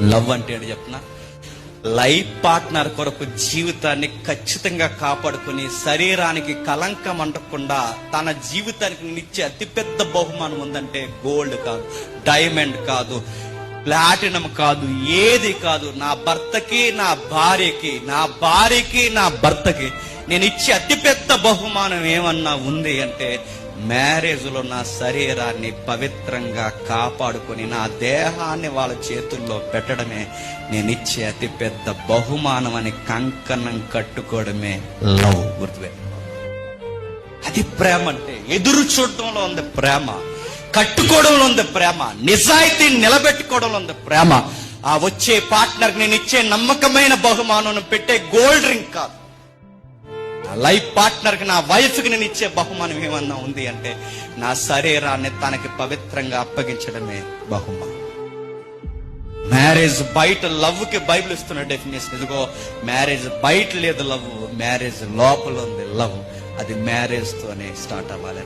Love అంటే ఏంటి చెప్పనా? లైఫ్ పార్ట్నర్ కొరకు జీవితాన్ని ఖచ్చితంగా కాపాడుకుని శరీరానికి కలంకం అంటకుండా తన జీవితానికి నిచ్చే అతిపెద్ద బహుమానం ఉందంటే గోల్డ్ కాదు, డైమండ్ కాదు, ప్లాటినం కాదు, ఏది కాదు. నా భర్తకి నా భార్యకి, నా భార్యకి నా భర్తకి నేను ఇచ్చే అతిపెద్ద బహుమానం ఏమన్నా ఉంది అంటే మ్యారేజ్ లో నా శరీరాన్ని పవిత్రంగా కాపాడుకొని నా దేహాన్ని వాళ్ళ చేతుల్లో పెట్టడమే నేను ఇచ్చే అతి పెద్ద బహుమానం అని కంకణం కట్టుకోవడమే లవ్. గుర్తుపెట్టు, అది ప్రేమ అంటే. ఎదురు చూడటంలో ఉంది ప్రేమ, కట్టుకోవడంలో ఉంది ప్రేమ, నిజాయితీని నిలబెట్టుకోవడంలో ఉంది ప్రేమ. ఆ వచ్చే పార్ట్నర్ నేను ఇచ్చే నమ్మకమైన బహుమానం పెట్టే గోల్డ్ రింగ్ కాదు. లైఫ్ పార్ట్నర్ కి, నా వైఫ్ కి నేను ఇచ్చే బహుమానం ఏమన్నా ఉంది అంటే నా శరీరాన్ని తనకి పవిత్రంగా అప్పగించడమే బహుమానం. మ్యారేజ్ బయట లవ్ కి బైబిల్ ఇస్తున్న డెఫినేషన్ ఇదిగో, మ్యారేజ్ బయట లేదు లవ్, మ్యారేజ్ లోపల ఉంది లవ్. అది మ్యారేజ్ తోనే స్టార్ట్ అవ్వాలి.